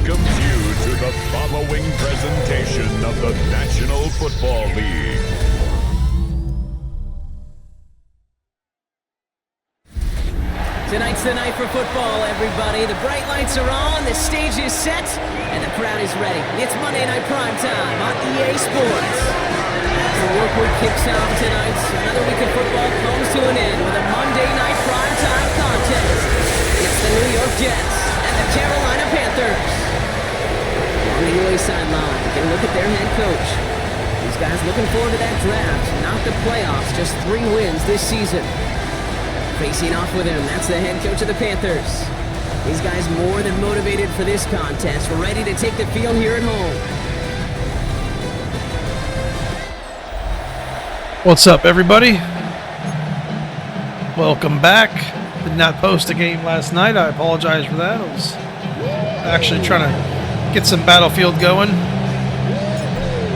welcomes you to the following presentation of the National Football League. Tonight's the night for football, everybody. The bright lights are on, the stage is set, and the crowd is ready. It's Monday Night Primetime on EA Sports. As the work week kicks off tonight, another week of football comes to an end with a Monday Night Primetime contest. It's the New York Jets and the Carolina Panthers. On the UA sideline, get a look at their head coach. These guys looking forward to that draft, not the playoffs, just 3 wins this season. Facing off with him, that's the head coach of the Panthers. These guys more than motivated for this contest, ready to take the field here at home. What's up, everybody? Welcome back. Did not post a game last night. I apologize for that. I was actually trying to get some Battlefield going.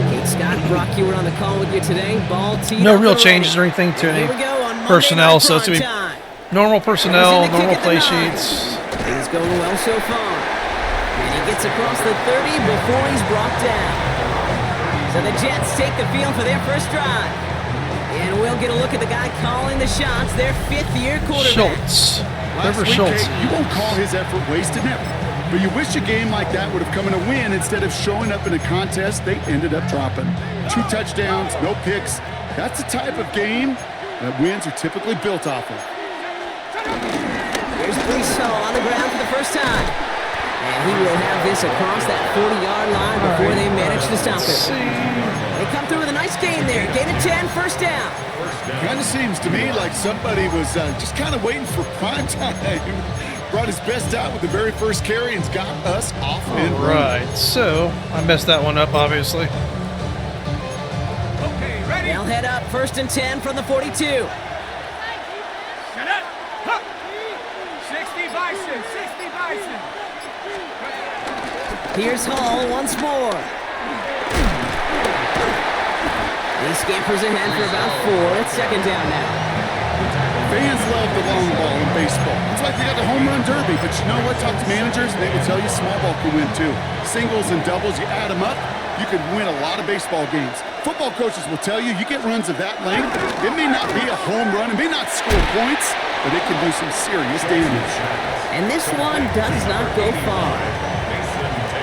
Kate Scott, Brock, you were on the call with you today. Ball teed No up real and changes or ready. anything to And here any we go on Monday personnel, Night so it's going to be Primetime. normal personnel, Goes in the normal kick at play the 9. sheets. Things going well so far. And he gets across the 30 before he's brought down. So the Jets take the field for their first drive. And we'll get a look at the guy calling the shots, their 5th-year quarterback. Schultz. Last Trevor week, Schultz. Kate, you won't call his effort wasted, never. But you wish a game like that would have come in a win instead of showing up in a contest they ended up dropping. 2 touchdowns, no picks. That's the type of game that wins are typically built off of. Here's Brees Hall on the ground for the first time. And he will have this across that 40-yard line before they manage to stop him. They come through with a nice gain there. Gain of 10, first down. Kind of seems to me like somebody was just kind of waiting for prime time. Brought his best out with the very first carry and's got us off and All right, so I messed that one up, obviously. They'll head up, 1st and 10 from the 42. Shut up! Huh. 60 Bison, 60 Bison. Here's Hall once more. He scampers ahead for about 4. It's 2nd down now. Fans love the long ball in baseball. It's like they got the home run derby, but you know what? Talk to managers, and they will tell you small ball can win too. Singles and doubles, you add them up, you can win a lot of baseball games. Football coaches will tell you, you get runs of that length, it may not be a home run, it may not score points, but it can do some serious damage. And this one does not go far.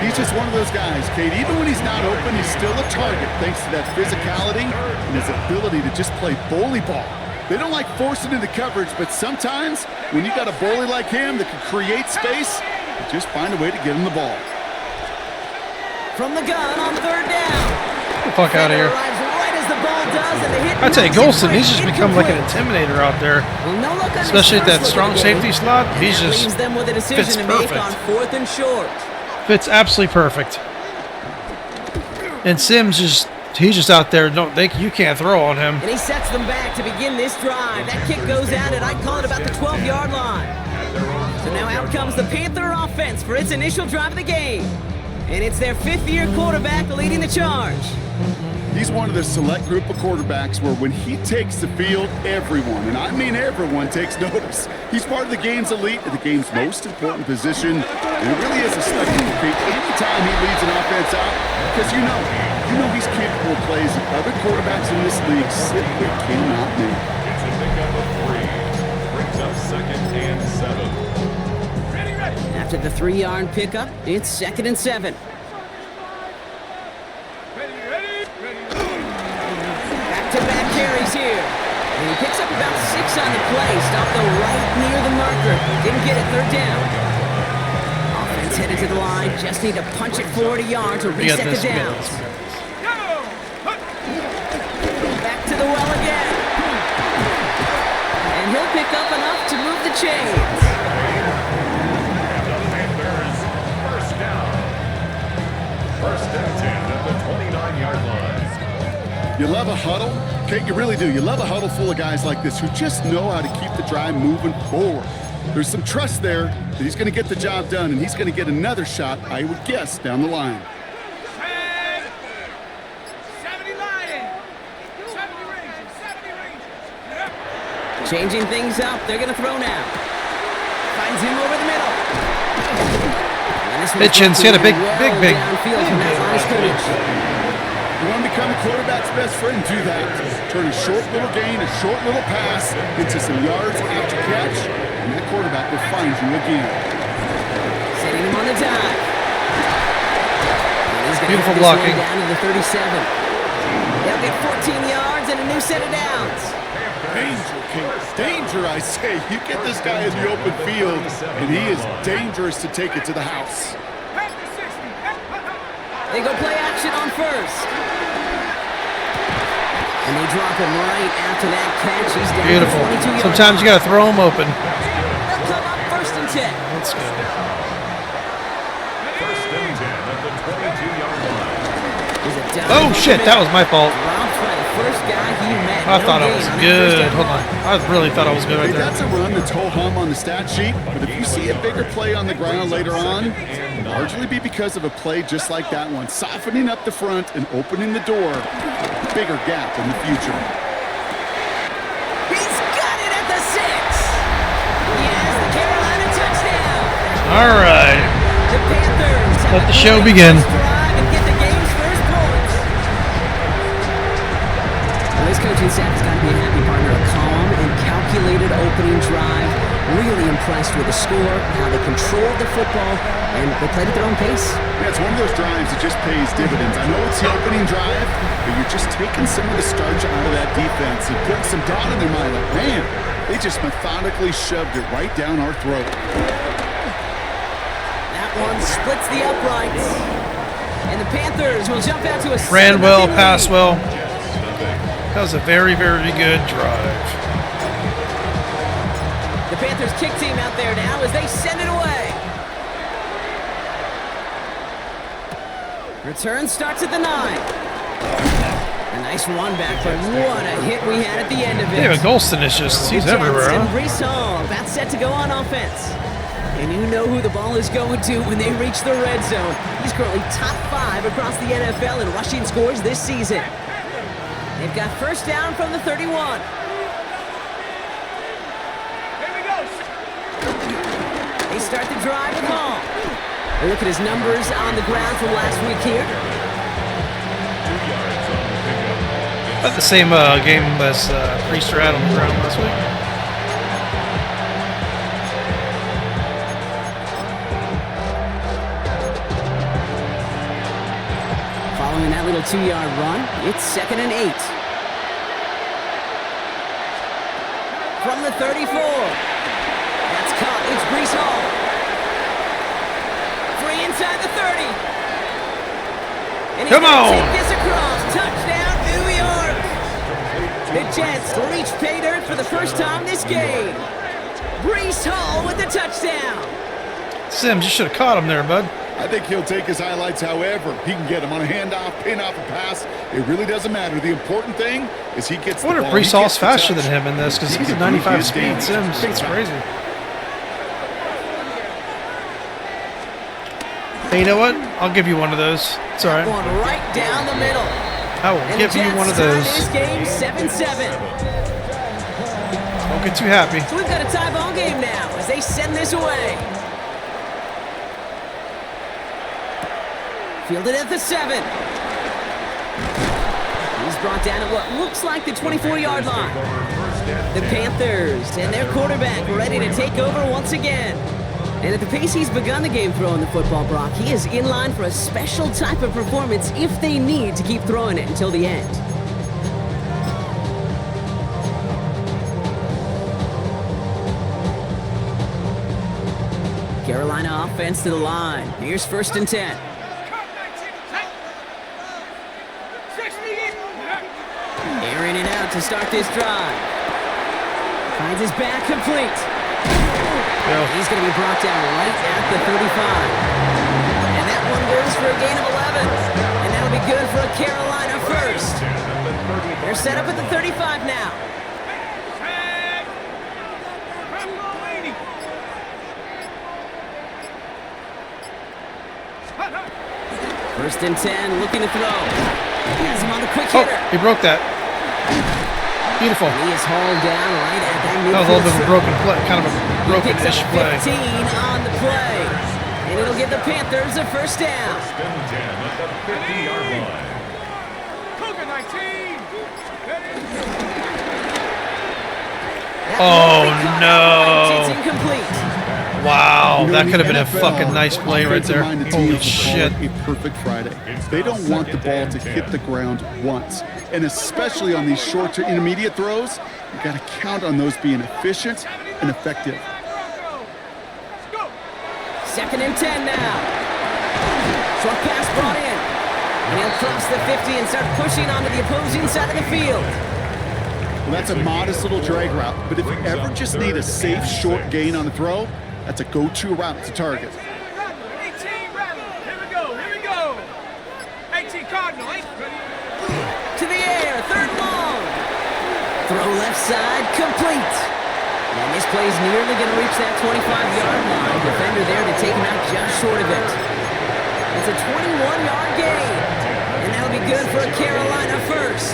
He's just one of those guys, Kate. Even when he's not open, he's still a target thanks to that physicality and his ability to just play bully ball. They don't like forcing into coverage, but sometimes when you got a bully like him that can create space, you just find a way to get him the ball. From the gun on 3rd down. Get the fuck out of here. Arrives right as the ball does, and the hit I tell you, knocks it Golson, he's just become like an incomplete. intimidator out there. Well, no look on his Especially at first that look strong at the game. safety slot. And He's that just leaves them with a decision fits to make perfect. on 4th and short. Fits absolutely perfect. And Sims he's just out there. You can't throw on him. And he sets them back to begin this drive. That kick goes out, and I call it about the 12-yard line. So now out comes the Panther offense for its initial drive of the game. And it's their 5th-year quarterback leading the charge. He's one of the select group of quarterbacks where when he takes the field, everyone, and I mean everyone, takes notice. He's part of the game's elite and the game's most important position. And it really is a spectacle anytime he leads an offense out, because you know he's capable of plays that other quarterbacks in this league simply cannot make. It's a pickup of 3. Brings up 2nd and 7. After the 3-yard pickup, it's 2nd and 7. Back-to-back carries here. And he picks up about 6 on the play. Stopped though right near the marker. Didn't get it, 3rd down. Offense headed to the line. Just need to punch it 40 yards to reset the downs. Back to the well again. And he'll pick up enough to move the chains. The Panthers, first down. 1st and 10 at the 29-yard line. You love a huddle? Kate, you really do. You love a huddle full of guys like this who just know how to keep the drive moving forward. There's some trust there that he's going to get the job done, and he's going to get another shot, I would guess, down the line. 70 Lion. 70 Rangers, 70 Rangers. Changing things up. They're going to throw now. Finds him over the middle. And Hitchens, he had a big downfield from that line of scrimmage. You want to become the quarterback's best friend, do that. Turn a short little gain, a short little pass into some yards after catch, and that quarterback will find you again. Setting him on the dive. Beautiful blocking. Down to the 37. They'll get 14 yards and a new set of downs. Danger, Kate. Danger, I say. You get this guy in the open field, and he is dangerous to take it to the house. They go play action on first. And they drop him right after that catch. He's down Beautiful. to 22 yards. Sometimes you got to throw him open. They'll come up 1st and 10. Let's go. First and 10 at the 22-yard line. Oh, shit. That was my fault. Dropped by the first guy he met. I thought I was good. Hold on. I really thought I was good right Hey, there. that's a run that's whole hum on the stat sheet, but if you see a bigger play on the ground later on, it'll largely be because of a play just like that one, softening up the front and opening the door. Bigger gap in the future. He's got it at the 6. He has the Carolina touchdown. All right. The Panthers have Let the a show great begin. first drive and get the game's first points. Well, this coaching staff has got to be a happy partner. A calm and calculated opening drive. Really impressed with the score, how they controlled the football, and they played at their own pace. Yeah, it's one of those drives that just pays dividends. I know it's the opening drive, but you're just taking some of the starch out of that defense and putting some doubt in their mind. Like, man, they just methodically shoved it right down our throat. That one splits the uprights. And the Panthers will jump out to a Ran well, 7-0 passed lead. well. That was a very, very good drive. The Panthers kick team out there now as they send it away. Return starts at the 9. A nice one back, but what a hit we had at the end of it. David Golston is just, he's everywhere, And huh? Brees Hall about set to go on offense. And you know who the ball is going to when they reach the red zone. He's currently top 5 across the NFL in rushing scores this season. They've got first down from the 31. They start the drive with Hall. A look at his numbers on the ground from last week here. About the same game as Priester had on the ground last week. Following that little 2-yard run, it's 2nd and 8. From the 34. That's caught. It's Brees Hall. Free inside the 30. And he's Come on. take this across. Touchdown, New York. The Jets reach pay dirt for the first time this game. Brees Hall with the touchdown. Sims, you should have caught him there, bud. I think he'll take his highlights however he can get him on a handoff, pin off a pass. It really doesn't matter. The important thing is he gets I wonder the if ball. Brees He Hall's gets the faster touch. than him in this because he's He a can prove 95 his speed. damage. Sims, Big it's time. crazy. Hey, you know what? I'll give you one of those. It's all right. One right down the middle. I will And give the you Jets one of tie those. this game 7-7. Don't get too happy. So we've got a tie ball game now as they send this away. Fielded at the 7. He's brought down at what looks like the 24-yard line. The Panthers and their quarterback ready to take over once again. And at the pace he's begun the game throwing the football, Brock, he is in line for a special type of performance if they need to keep throwing it until the end. Carolina offense to the line. Here's 1st and 10. Airing it out to start this drive. Finds his back complete. He's going to be brought down right at the 35. And that one goes for a gain of 11. And that'll be good for a Carolina first. They're set up at the 35 now. First and 10, looking to throw. He has him on the quick Oh, hitter. he broke that. Beautiful. He is hauled down right at that midfield. That was a little bit of a broken play, kind of a He picks broken-ish up play. 15 on the play. And And it'll give the Panthers a first down. First and 10 at the 50-yard line. Cougar 19. Oh, It's no. incomplete. Wow, You know, that in could have the been a NFL, fucking nice play right there. offensive-minded Holy teams will shit. call it a perfect Friday. They don't want the ball to hit the ground once. And especially on these short to intermediate throws, you got to count on those being efficient and effective. Second and 10 now. Short pass brought in. And he'll cross the 50 and start pushing onto the opposing side of the field. Well, that's a modest little drag route, but if you ever just need a safe short gain on the throw, that's a go-to route to target. 18 Rattle. Here we go. 18 Cardinal. To the air, third long. Throw left side, complete. And this play is nearly going to reach that 25-yard line. Defender there to take him out just short of it. It's a 21-yard gain. And that'll be good for a Carolina first.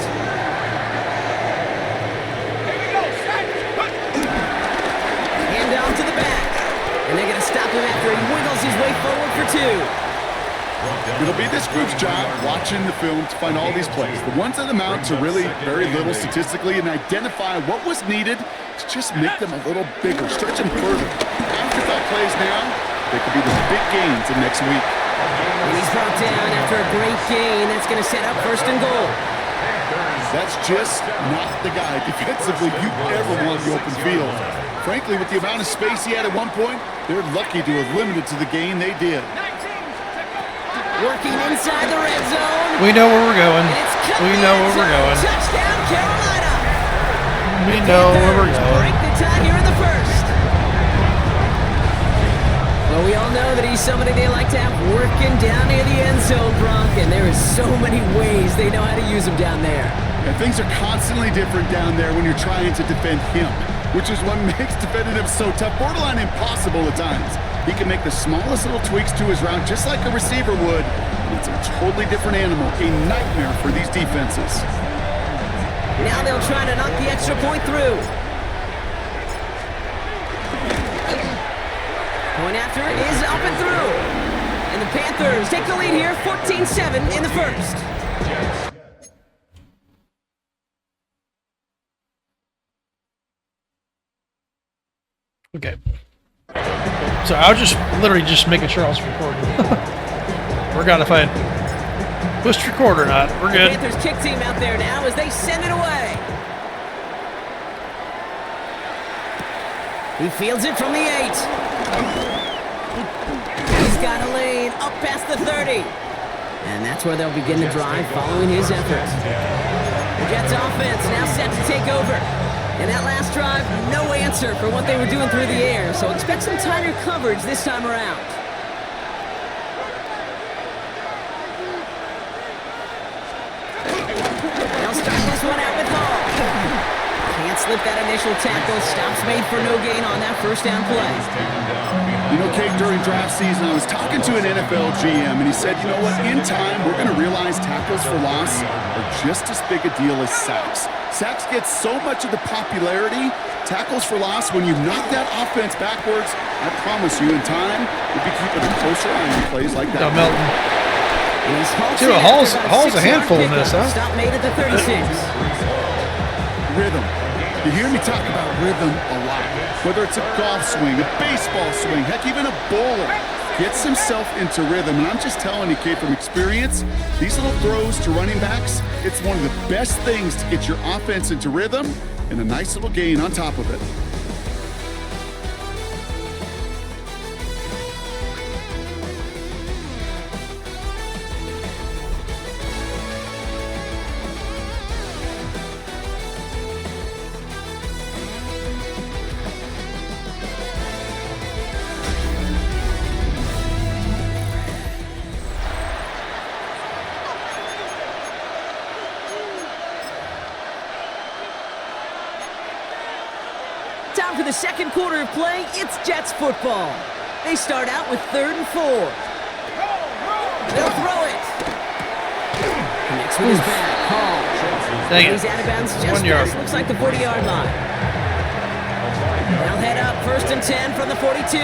Hand down to the back. And they're going to stop him after he wiggles his way forward for 2. It'll be this group's job watching the film to find all these plays. The ones that amount to really very little statistically and identify what was needed to just make them a little bigger, stretch them further. Afterthought plays now, they could be the big gains in next week. And he's brought down after a great gain. That's going to set up first and goal. That's just not the guy defensively you ever want the open field. Frankly, with the amount of space he had at one point, they're lucky to have limited to the gain they did. Working inside the red zone. We know where we're going. And it's We know where we're going. Touchdown, Carolina. We know where we're Panthers going. break the tie here in the first. Well, we all know that he's somebody they like to have working down near the end zone, Bronk, and there is so many ways they know how to use him down there. And things are constantly different down there when you're trying to defend him, which is what makes defending him so tough, borderline impossible at times. He can make the smallest little tweaks to his route just like a receiver would, and it's a totally different animal, a nightmare for these defenses. Now they'll try to knock the extra point through. Point after is up and through. And the Panthers take the lead here, 14-7 in the first. Okay. So I was just literally just making sure I was recording. Forgot if I had pushed record or not. We're good. The Panthers kick team out there now as they send it away. He fields it from the 8. He's got a lane up past the 30. And that's where they'll begin the drive following his efforts. The Jets offense now set to take over. And that last drive, no answer for what they were doing through the air. So expect some tighter coverage this time around. They'll start this one out with Hall. Can't slip that initial tackle. Stops made for no gain on that first down play. You know, Kate, during draft season, I was talking to an NFL GM, and he said, you know what, in time, we're going to realize tackles for loss are just as big a deal as sacks. Sacks get so much of the popularity. Tackles for loss, when you knock that offense backwards, I promise you, in time, we'll be keeping a closer eye on plays like that. Now, Melton. And he's halted Dude, after Hall's about a handful in pickup. this, huh? Stop made at the 36. Rhythm. You hear me talk about rhythm a lot. Whether it's a golf swing, a baseball swing, heck, even a bowler gets himself into rhythm. And I'm just telling you, kid, from experience, these little throws to running backs, it's one of the best things to get your offense into rhythm and a nice little gain on top of it. Time for the second quarter of play. It's Jets football. They start out with 3rd and 4. They'll throw it. Connects with his back. Hall. Dang it. He's out of bounds just 1 yard. past, looks like the 40-yard line. They'll head up 1st and 10 from the 42.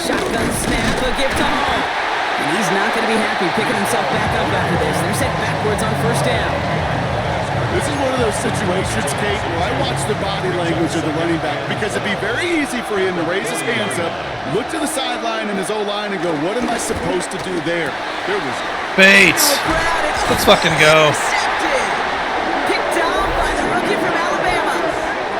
Shotgun snap, a gift to Hall. And he's not going to be happy picking himself back up after this. They're set backwards on first down. This is one of those situations, Kate, where I watch the body language of the running back because it'd be very easy for him to raise his hands up, look to the sideline and his O-line and go, what am I supposed to do there? There was Bates. Let's fucking go. Intercepted. Picked off by the rookie from Alabama.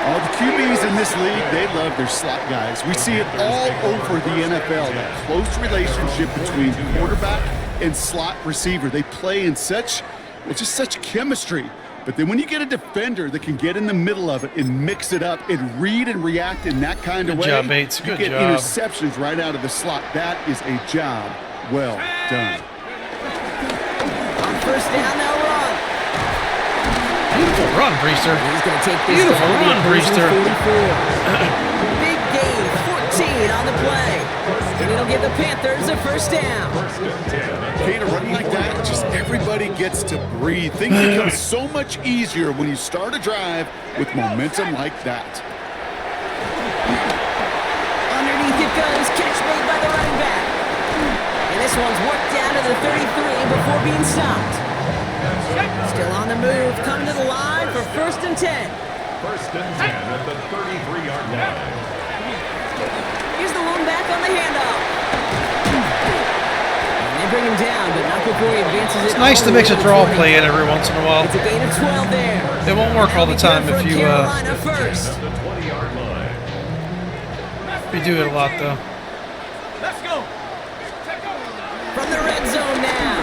all the QBs in this league, they love their slot guys. We see it all over the NFL, that close relationship between quarterback and slot receiver. They play in such, well, just such chemistry. But then when you get a defender that can get in the middle of it and mix it up and read and react in that kind of way, Good job, Bates. you Good get job. interceptions right out of the slot. That is a job well done. On first down, they'll run. Beautiful run, Priester. He's going to take this Beautiful down to the run, opposing Priester. 44. Big gain, 14 on the play. And it'll give the Panthers a first down. Kate, a run like that, just everybody gets to breathe. Things become so much easier when you start a drive with momentum like that. Underneath it goes, catch made by the running back. And this one's worked down to the 33 before being stopped. Still on the move, coming to the line for first and 10. First and 10 at the 33-yard line. Here's the lone back on the handoff. And they bring him down, but not before he advances it. It's nice to mix a draw play in every once in a while. It's a gain of 12 there. It won't work all the time if you Carolina first. At the 20-yard line. do it a lot though. Let's go. From the red zone now.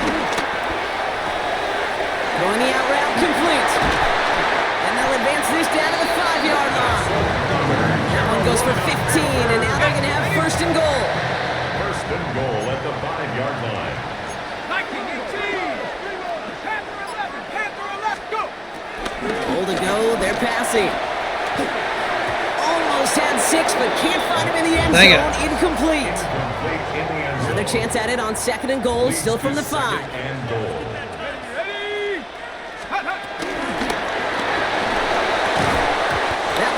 Throwing the out route complete. And they'll advance this down to the 5-yard line. That one goes for 15, and now they're going to have first and goal. First and goal at the 5-yard line. 19-18. Panther 11. Panther 11. Go. Goal to go. They're passing. Almost had 6, but can't find him in the end Dang zone. Incomplete. Complete in the end zone. Another chance at it on second and goal, still from the 5. And goal. Ready. Hot, hot.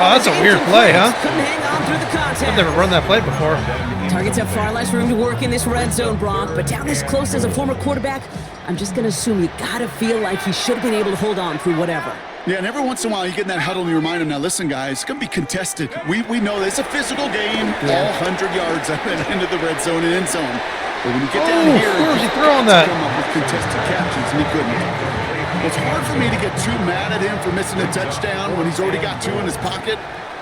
Oh, that's a weird play, huh? Couldn't hang on through the contact. I've never run that play before. Targets have far less room to work in this red zone, Brock, but down this close as a former quarterback, I'm just going to assume you got to feel like he should have been able to hold on through whatever. Yeah, and every once in a while you get in that huddle and you remind them, now listen guys, it's going to be contested. We know that it's a physical game, all 100 yards up and into the red zone and end zone. But when you get down here, where was he he's throwing got that? to come up with contested catches, and he couldn't. It's hard for me to get too mad at him for missing a touchdown when he's already got 2 in his pocket.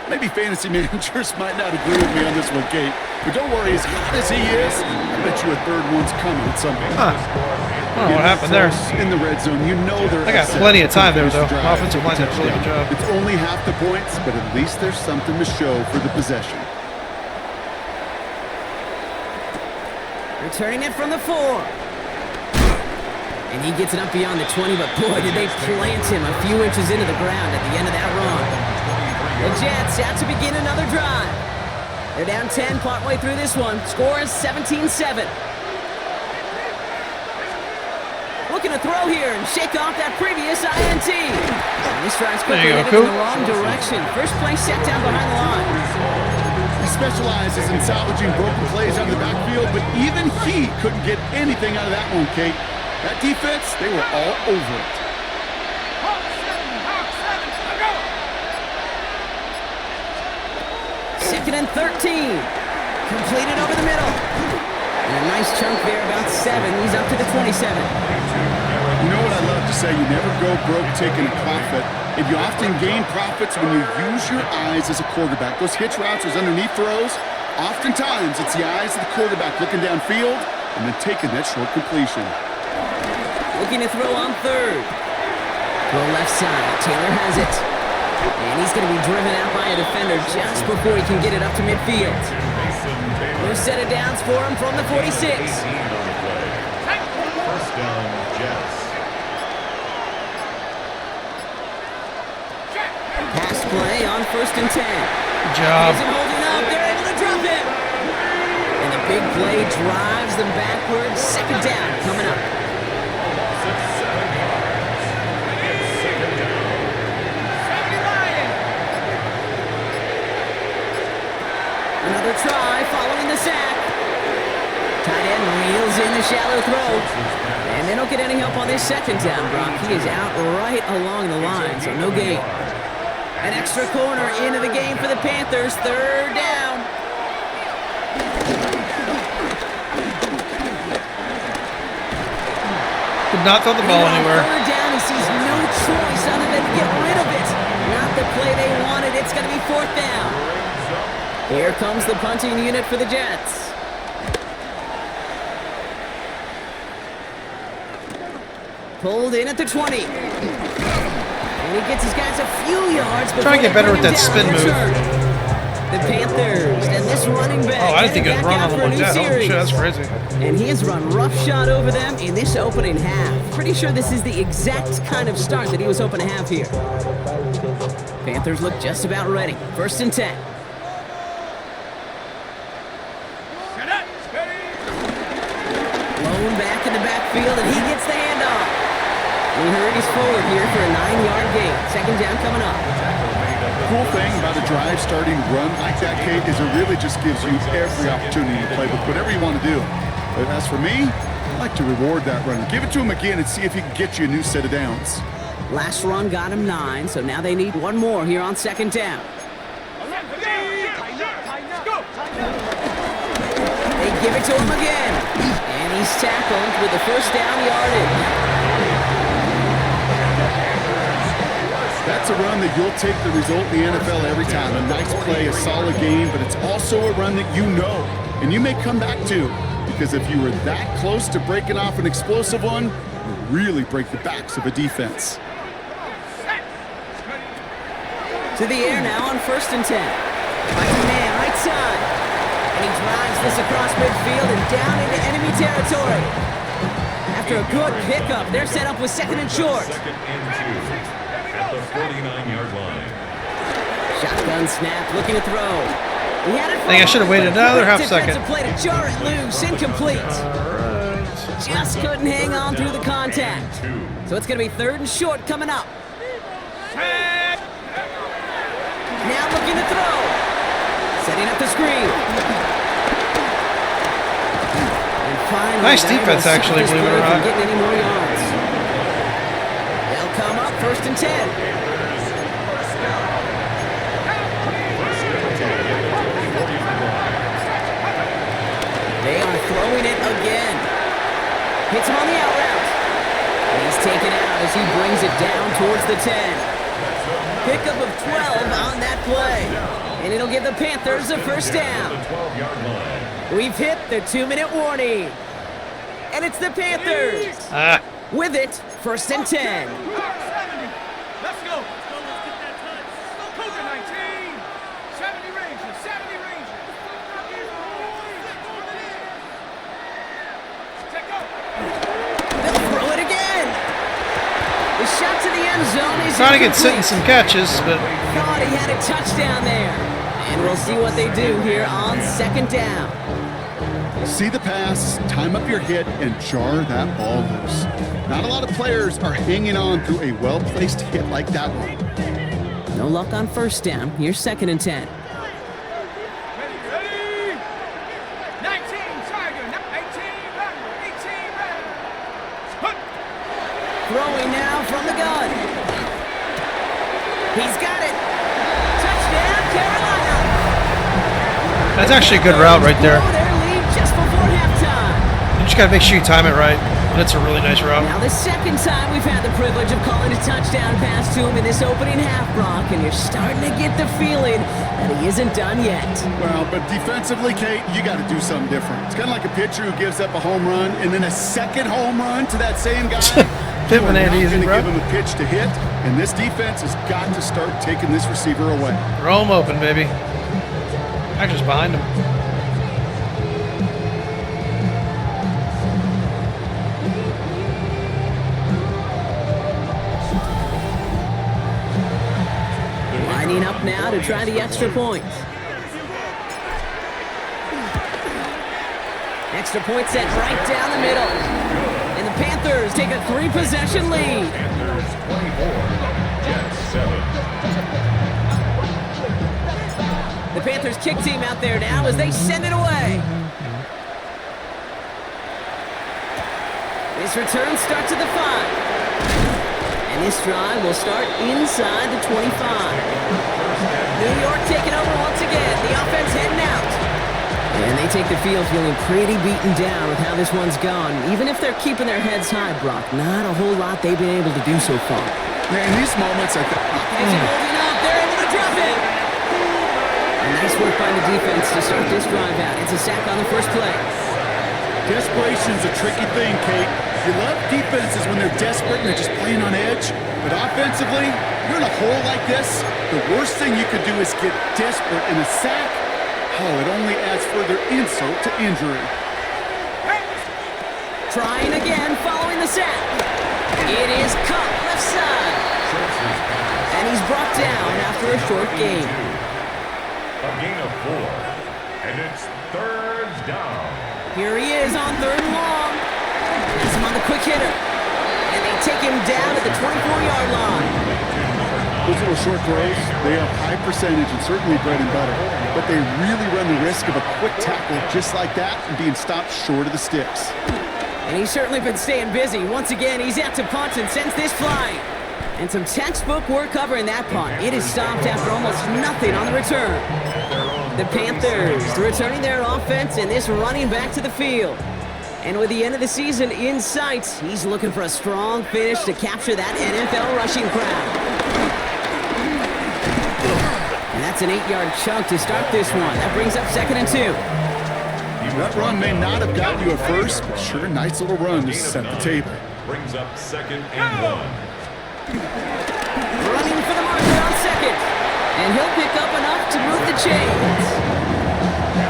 Maybe fantasy managers might not agree with me on this one, Kate. But don't worry, as hot as he is, I bet you a third one's coming at some point. Huh. I don't know what happened there. In the red zone, you know they're I got upset. plenty of time there, Finish the though. drive, Offensive take line did a really touchdown. good job. It's only half the points, but at least there's something to show for the possession. Returning it from the 4. And he gets it up beyond the 20, but boy, did they plant him a few inches into the ground at the end of that run. The Jets out to begin another drive. They're down 10 partway through this one. Score is 17-7. Looking to throw here and shake off that previous INT. And this drive's quickly There you headed go, in Coop. the wrong direction. First play set down behind the line. He specializes in salvaging broken plays out of the backfield, but even he couldn't get anything out of that one, Kate. That defense, they were all over it. Hawk 7. Hawk 7. Let's go. Second and 13. Completed over the middle. And a nice chunk there, about 7. He's up to the 27. You know what I love to say? You never go broke taking a profit. And you often gain profits when you use your eyes as a quarterback. Those hitch routes, those underneath throws, oftentimes it's the eyes of the quarterback looking downfield and then taking that short completion. Looking to throw on third. Throw left side. Taylor has it. And he's going to be driven out by a defender just before he can get it up to midfield. New set of downs for him from the 46. First down, Jets. Pass play on first and 10. Good job. Isn't holding up. They're able to drop him. And the big play drives them backwards. Second down coming up. Another try following the sack. again, reels in the shallow throw. And they don't get any help on this second down, Brock. He is out right along the line, so no gain. An extra corner into the game for the Panthers. Third down. Did not throw the ball anywhere. Third down, he sees no choice other than to get rid of it. Not the play they wanted. It's going to be fourth down. Here comes the punting unit for the Jets. Pulled in at the 20. And he gets his guys a few yards. Trying to get better with that spin move. The Panthers and this running back. Oh, I didn't think it would run on them like that. Oh, shit, that's crazy. And he has run roughshod over them in this opening half. Pretty sure this is the exact kind of start that he was hoping to have here. Panthers look just about ready. First and 10. Blown back in the backfield, and he gets the handoff. He hurries forward here for a 9-yard gain. Second down coming up. Cool thing about a drive starting run like that, Kate, is it really just gives you every opportunity to play with whatever you want to do. But as for me, I like to reward that run. Give it to him again and see if he can get you a new set of downs. Last run got him 9, so now they need one more here on second down. They give it to him again. And he's tackled with the first down yardage. That's a run that you'll take the result in the NFL every time. A nice play, a solid game, but it's also a run that you know and you may come back to, because if you were that close to breaking off an explosive one, you really break the backs of a defense. To the air now on first and 10. Finds a man right side. And he drives this across midfield and down into enemy territory. After a good pickup, they're set up with second and short. Second and 2 at the 49-yard line. Shotgun snap, looking to throw. He had it. I think I should have waited another half second. Play to jar it loose, incomplete. Just couldn't hang on through the contact. So it's going to be third and short coming up. Now looking to throw. Setting up the screen. And finally, nice defense, actually, believe it or not. Getting any more yards. They'll come up first and 10. They are throwing it again. Hits him on the out route. And he's taken out as he brings it down towards the 10. Pickup of 12 on that play. And it'll give the Panthers a first down. We've hit the 2-minute warning. And it's the Panthers. With it, first and 10. Let's go. Let's get that touch. Cougar 19. 70 Rangers. 70 Rangers. Take go. They'll throw it again. The shot to the end zone is Trying to get incomplete. some catches, but Thought he had a touchdown there. And we'll see what they do here on second down. See the pass, time up your hit, and jar that ball loose. Not a lot of players are hanging on through a well-placed hit like that one. No luck on first down. Here's second and 10. Ready. 19 Tiger. 18 Runner. 18 Runner. Throwing now from the gun. He's got it. Touchdown, Carolina. that's actually a good route right there. Blow their lead just before halftime. You just gotta make sure you time it right. That's a really nice route. Now the second time we've had the privilege of calling a touchdown pass to him in this opening half, Brock, and you're starting to get the feeling that he isn't done yet. Well, but defensively, Kate, you got to do something different. It's kind of like a pitcher who gives up a home run and then a second home run to that same guy. Pittman ain't easy, going to bro. give him a pitch to hit, and this defense has got to start taking this receiver away. Throw him open, baby. I'm just behind him. Lining up now to try the extra point. Extra point set right down the middle. And the Panthers take a 3-possession lead. Panthers 24, Jets 7. The Panthers kick team out there now as they send it away. This return starts at the 5. And this drive will start inside the 25. New York taking over once again. The offense heading out. And they take the field feeling pretty beaten down with how this one's gone. Even if they're keeping their heads high, Brock, not a whole lot they've been able to do so far. Man, in these moments, I think... Holding up. They're able to drop it. And nice work by the defense to start this drive out. It's a sack on the first play. Desperation's a tricky thing, Kate. You love defenses when they're desperate and they're just playing on edge. But offensively, you're in a hole like this, the worst thing you could do is get desperate in a sack. Oh, it only adds further insult to injury. Trying again, following the sack. It is caught left side. And he's brought down after a short gain. A gain of 4. And it's third down. Here he is on third and long. Has him on the quick hitter. And they take him down at the 24-yard line. Those little short throws, they have high percentage and certainly bread and butter. But they really run the risk of a quick tackle just like that and being stopped short of the sticks. And he's certainly been staying busy. Once again, he's out to punt and sends this flying. And some textbook work covering that punt. It is stopped after almost nothing on the return. The Panthers returning their offense and this running back to the field. And with the end of the season in sight, he's looking for a strong finish to capture that NFL rushing crowd. And that's an 8-yard chunk to start this one. That brings up 2nd and 2. That run may not have gotten you at first, but sure, nice little run to set the table. Brings up 2nd and 1. Running for the marker on 2nd. And he'll pick up enough to move the chains.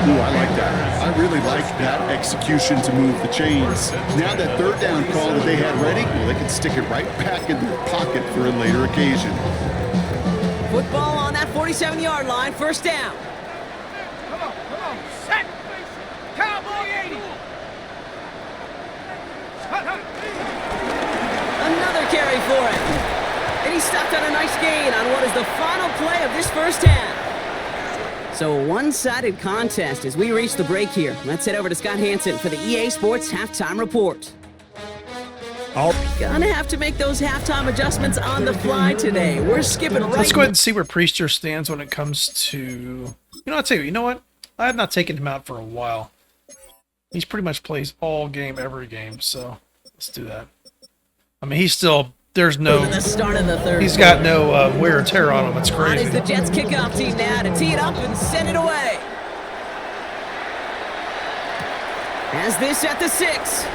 Ooh, I like that. I really like that execution to move the chains. Now that third down call that they had ready, well, they can stick it right back in their pocket for a later occasion. Football on that 47-yard line, first down. Come on, set. Cowboy 80. Another carry for him. And he stopped on a nice gain on what is the final play of this first half. So a one-sided contest as we reach the break here. Let's head over to Scott Hansen for the EA Sports Halftime Report. Gonna have to make those halftime adjustments on the fly today. We're skipping right. Let's go ahead and see where Priester stands when it comes to... I'll tell you, you know what? I have not taken him out for a while. He's pretty much plays all game, every game, so let's do that. I mean, he's still... There's no... The start of the third. He's got no wear or tear on him. It's On crazy. is the Jets kickoff team now to tee it up and send it away. Has this at the 6.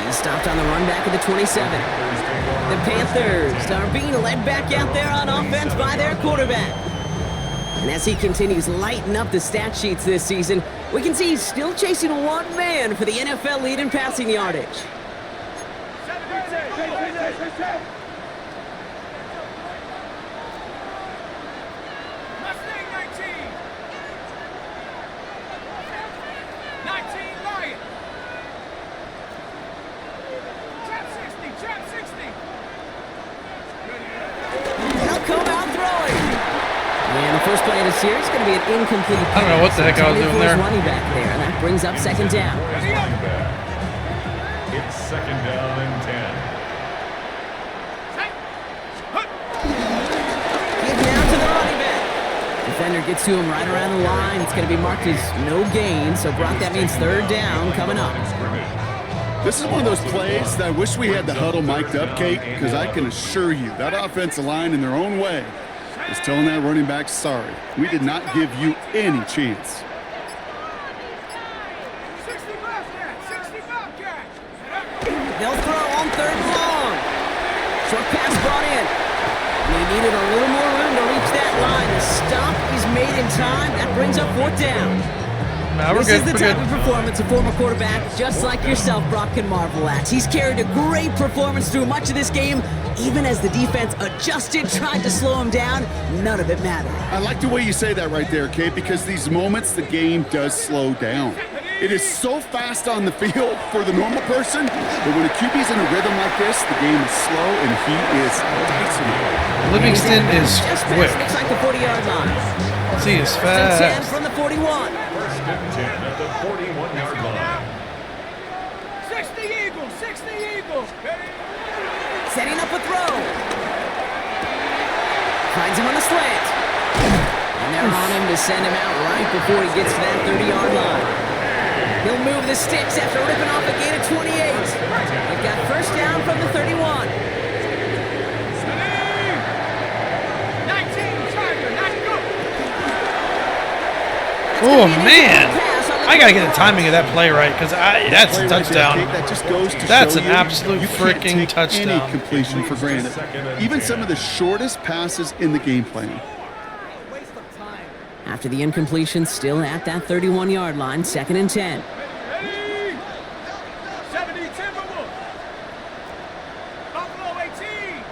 He stopped on the run back at the 27. The Panthers are being led back out there on offense by their quarterback. And as he continues lighting up the stat sheets this season, we can see he's still chasing one man for the NFL lead in passing yardage. Mustang 19. 19 Lion. Trap 60. They'll come out throwing. And the first play of the series is going to be an incomplete pass. I don't know what the heck I was doing there. Running back there, and that brings up 2nd down. It's 2nd down and 10. Give now to the running back. Defender gets to him right around the line. It's going to be marked as no gain, so Brock, that means 3rd down coming up. This is one of those plays that I wish we had the huddle mic'd up, Kate, because I can assure you that offensive line in their own way is telling that running back, sorry, we did not give you any chance. 60 Bobcat. They'll throw on 3rd and long. Short pass brought in. And he needed a little more room to reach that line. The stop is made in time. That brings up 4th down. Nah, we're This good. is the We're type good. of performance a former quarterback just like yourself, Brock, can marvel at. He's carried a great performance through much of this game. Even as the defense adjusted, tried to slow him down, none of it mattered. I like the way you say that right there, Kate, because these moments the game does slow down. It is so fast on the field for the normal person, but when a QB's in a rhythm like this, the game is slow and he is dicing it. Livingston is Just quick. past, looks like the 40-yard line. He is 10 fast. from the 41. 1st and 10 at the 41-yard line. 60. Setting up a throw. Finds him on the slant. And they're on him to send him out right before he gets to that 30-yard line. He'll move the sticks after ripping off a gain of 28. They've got first down from the 31. 19, Tiger, not good. Oh, man. I got to get the timing of that play right because that's a touchdown. That just goes to That's show an you, absolute you can't freaking take touchdown. Any completion for granted. Even some of the shortest passes in the game plan. After the incompletion, still at that 31-yard line, 2nd and 10. Ready? 70 Timberwolves. Buffalo 18.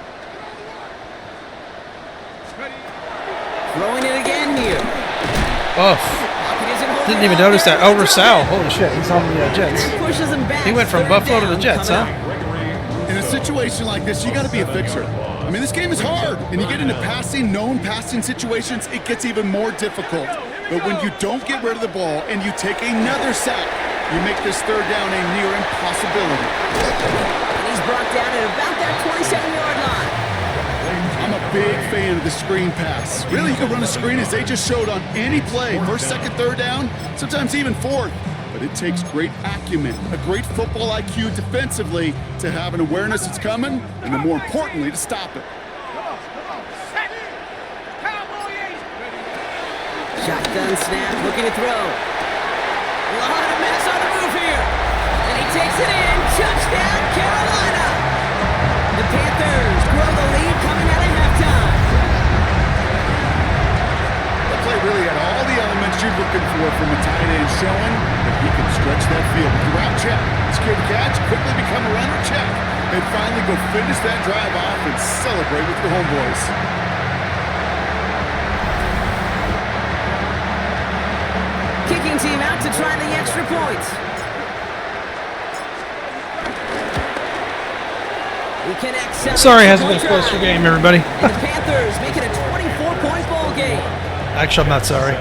Ready? Throwing it again here. Oh, didn't even notice that. Oh, Rasal. Holy shit, he's on the Jets. Pushes him back. He went from 3rd Buffalo to down the Jets, huh? coming up. In a situation like this, you got to be a fixer. I mean, this game is hard, and you get into known passing situations, it gets even more difficult. But when you don't get rid of the ball and you take another sack, you make this 3rd down a near impossibility. And he's brought down at about that 27-yard line. I'm a big fan of the screen pass. Really, you can run a screen as they just showed on any play. 1st, 2nd, 3rd down, sometimes even 4th. But it takes great acumen, a great football IQ defensively to have an awareness it's coming, and then more importantly, to stop it. Come on. Set. Cowboy 8. Shotgun snap, looking to throw. A lot of mess on the move here. And he takes it in. Touchdown, Carolina. The Panthers grow the lead coming out of halftime. The play really had all the elements you're looking for from a tight end, showing that he can stretch that field with the route check, secure the catch, quickly become a runner check, and finally go finish that drive off and celebrate with your homeboys. Kicking team out to try the extra points. He connects. Sorry, it hasn't been a closer game, everybody. And the Panthers make it a 24-point ball game. Actually, I'm not sorry.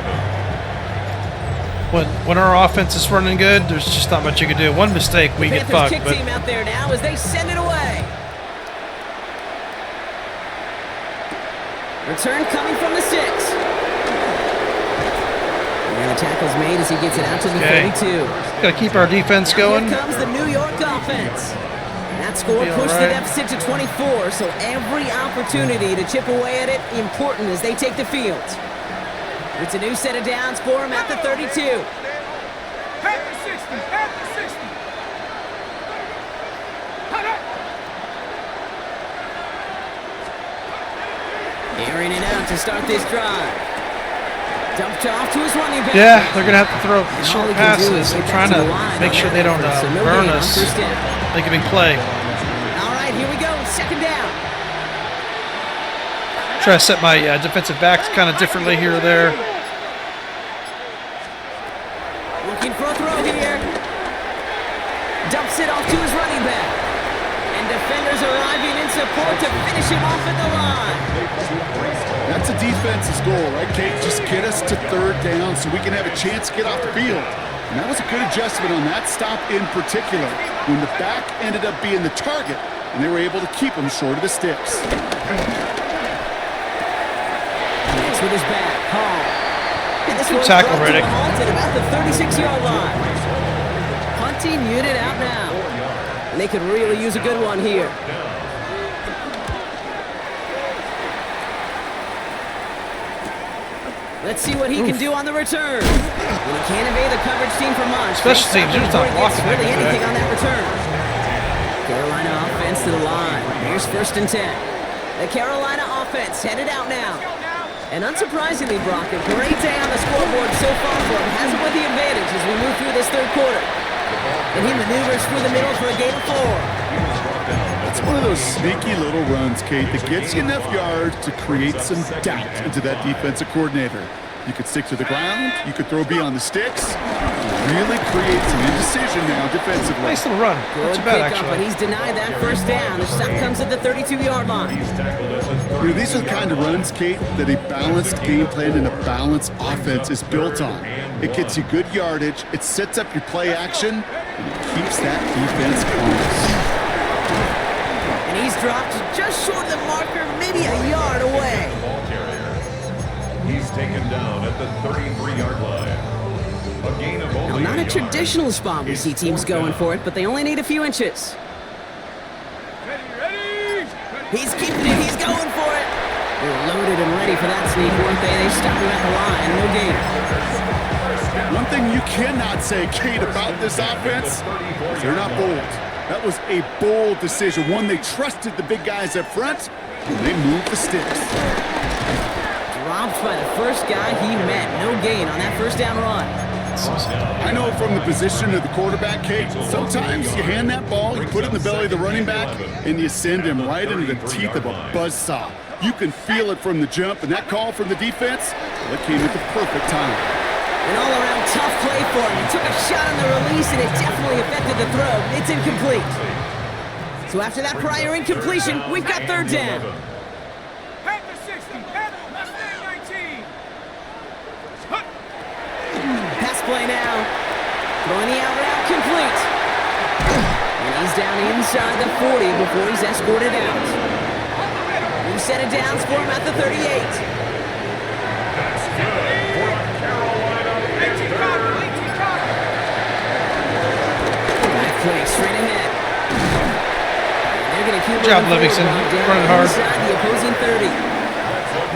When our offense is running good, there's just not much you can do. One mistake, we get Panthers fucked. kick But team out there now as they send it away. Return coming from the 6. And the tackle's made as he gets it out to the 32. got to keep our defense going. Here comes the New York offense. That score pushed the deficit to 24, so every opportunity to chip away at it important as they take the field. It's a new set of downs for him at the 32. At the 60. At the 60. Airing it out to start this drive. Dumped off to his running back. Yeah, they're going to have to throw short all he can do passes. is I'm get trying back to to the line make on sure that they don't effort, so no burn gain on us. first down. Make a big play. All right, here we go. 2nd down. Try to set my defensive backs kind of differently here or there. Looking for a throw here. Dumps it off to his running back. And defenders arriving in support to finish him off at the line. That's a defense's goal, right, Kate? Just get us to 3rd down so we can have a chance to get off the field. And that was a good adjustment on that stop in particular, when the back ended up being the target, and they were able to keep him short of the sticks. Next with his back, Hall. And this Good one's tackle, brought to a Riddick. halt at about the 36-yard line. Punting unit out now. And they could really use a good one here. Let's see what he can do on the return. When he can't evade the coverage team from Munch. Special teams, you're not blocking really that anything guy. on that return. Carolina offense to the line. Here's 1st and 10. The Carolina offense headed out now. And unsurprisingly, Brock, a great day on the scoreboard so far for him. Has him with the advantage as we move through this 3rd quarter. And he maneuvers through the middle for a gain of 4. It's one of those sneaky little runs, Kate, that gets you enough yards to create some doubt into that defensive coordinator. You could stick to the ground, you could throw beyond the sticks, really create some indecision now defensively. Nice little run. Not Good too bad, pickup, but actually. he's denied that 1st down. The stop comes at the 32-yard line. You know, these are the kind of runs, Kate, that a balanced game plan and a balanced offense is built on. It gets you good yardage, it sets up your play action, and it keeps that defense honest. And And he's dropped just short of the marker, maybe a yard away. Ball carrier. He's taken down at the 33-yard line. A gain of Now, only not a yard. traditional spot we see teams going for it, but they only need a few inches. Ready. He's keeping it. He's going for it. They're loaded and ready for that sneak, weren't they? They stopped him at the line. No gain. One thing you cannot say, Kate, about this offense is they're not bold. That was a bold decision. One, they trusted the big guys up front, and they moved the sticks. Dropped by the first guy he met. No gain on that first down run. I know from the position of the quarterback, Kate, sometimes you hand that ball, you put it in the belly of the running back, and you send him right into the teeth of a buzzsaw. You can feel it from the jump, and that call from the defense, well, it came at the perfect time. An all-around tough play for him. He took a shot on the release, and it definitely affected the throw. It's incomplete. So after that prior incompletion, we've got third down. Panthers 60. Panthers Mustang 19. Pass play now. Throwing the out route complete. And he's down inside the 40 before he's escorted out. We set it down for him at the 38. Play straight ahead. And they're going to keep Good job, moving Livingston. forward, down Running hard. inside the opposing 30.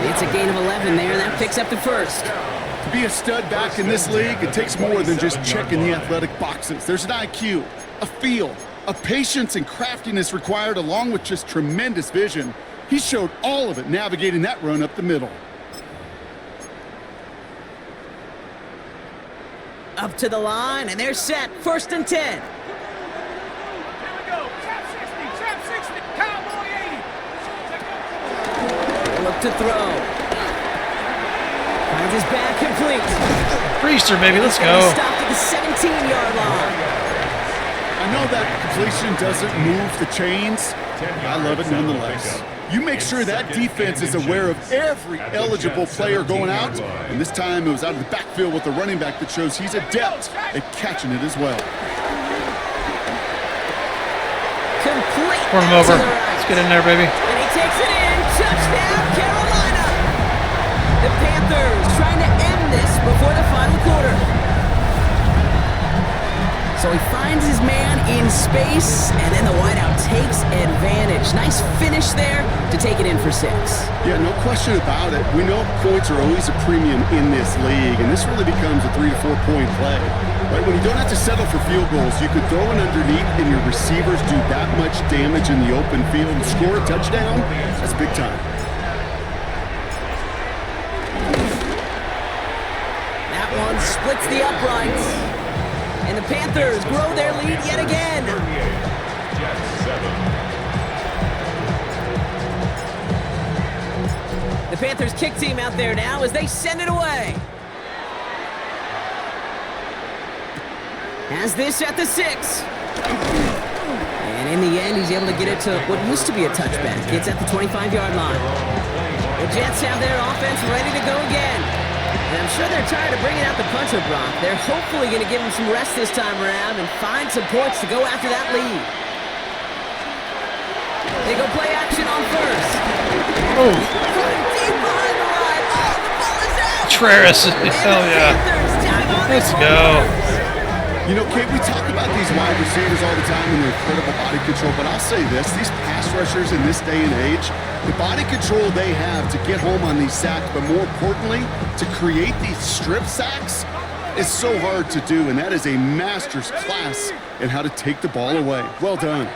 It's a gain of 11 there, and that picks up the first. To be a stud back in this league, it takes more than just checking the athletic boxes. There's an IQ, a feel, a patience and craftiness required along with just tremendous vision. He showed all of it navigating that run up the middle. Up to the line, and they're set. First and 10. Here we go. Trap 60. Cowboy 80. Look to throw. Finds his back complete. Priester, baby, let's He's go. stopped at the 17-yard line. I know that completion doesn't move the chains. I love it nonetheless. You make sure that defense is aware of every eligible player going out, and this time it was out of the backfield with the running back that shows he's adept at catching it as well. Complete. Run him out to over. the right. Let's get in there, baby. And he takes it in. Touchdown, Carolina. The Panthers trying to end this before the final quarter. So he finds his man in space, and then the wideout takes advantage. Nice finish there to take it in for 6. Yeah, no question about it. We know points are always a premium in this league, and this really becomes a 3 to 4 point play. Right? When you don't have to settle for field goals, you could throw it underneath, and your receivers do that much damage in the open field and score a touchdown. That's big time. That one splits the uprights. And the Panthers grow their lead yet again. The Panthers kick team out there now as they send it away. Has this at the 6. And in the end, he's able to get it to what used to be a touchback. It's at the 25-yard line. The Jets have their offense ready to go again. And I'm sure they're tired of bringing out the puncher, Brock. They're hopefully going to give him some rest this time around and find some points to go after that lead. They go play action on first. Oh, Deep behind the line. Oh, the ball is out. Traris. And Hell the yeah. Panthers tag on Let's this go. one. You know, Kate, we talk about these wide receivers all the time and their incredible body control, but I'll say this, these pass rushers in this day and age, the body control they have to get home on these sacks, but more importantly, to create these strip sacks is so hard to do, and that is a master's class in how to take the ball away. Well done.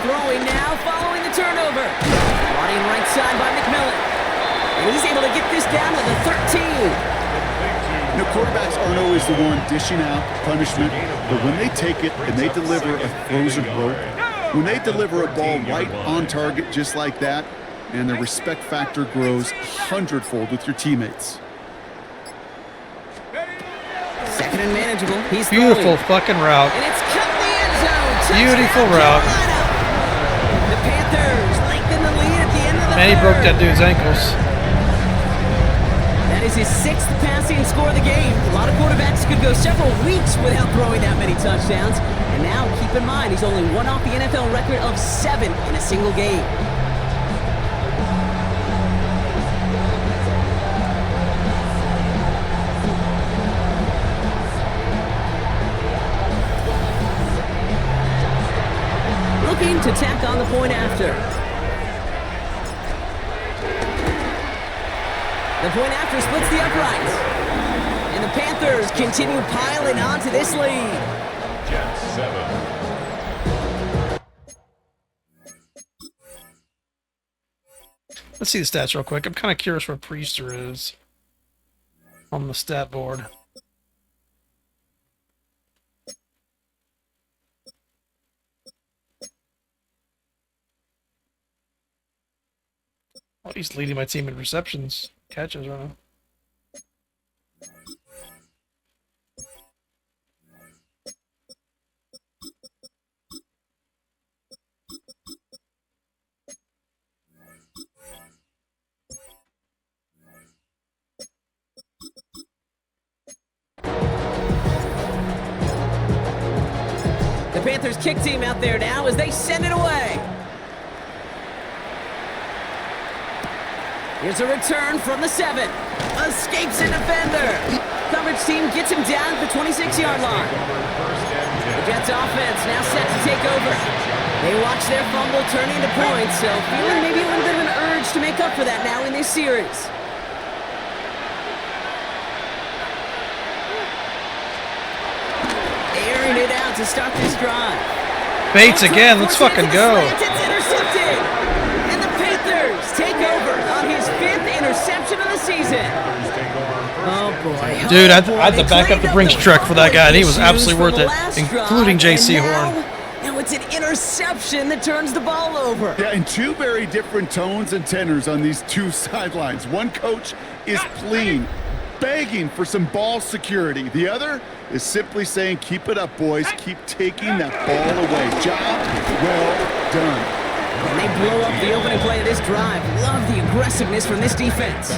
Throwing now, following the turnover. Body in right side by McMillan. And he's able to get this down to the 13. You know, quarterbacks aren't always the one dishing out punishment, but when they take it and they deliver a frozen rope, when they deliver a ball right on target just like that, and the respect factor grows 100-fold with your teammates. Second and manageable. He's Beautiful throwing. fucking route. And it's cut in the end zone. Touchdown, Beautiful route. Carolina. The Panthers lengthen the lead at the end of the Man, he third. broke that dude's ankles. That is his 6th passing score of the game. A lot of quarterbacks could go several weeks without throwing that many touchdowns. And now, keep in mind, he's only one off the NFL record of 7 in a single game. Looking to tack on the point after. The point after splits the uprights. And the Panthers continue piling on to this lead. Jets 7. Let's see the stats real quick. I'm kind of curious where Priester is on the stat board. Oh, he's leading my team in receptions, catches right now. The Panthers kick team out there now as they send it away. Here's a return from the 7. Escapes a defender. Coverage team gets him down at the 26-yard line. The Jets offense now set to take over. They watch their fumble turn into points, so feeling maybe a little bit of an urge to make up for that now in this series. Airing it out to start this drive. Bates again, let's fucking go. It's intercepted. And the Panthers take over on his 5th interception of the season. Oh boy. Dude, I had to back up the Brinks truck for that guy, and he was absolutely worth it, including J.C. Horn. Now it's an interception that turns the ball over. Yeah, and two very different tones and tenors on these two sidelines. One coach is pleading, begging for some ball security. The other is simply saying, keep it up, boys. Keep taking that ball away. Job well done. And they blow up the opening play of this drive. Love the aggressiveness from this defense.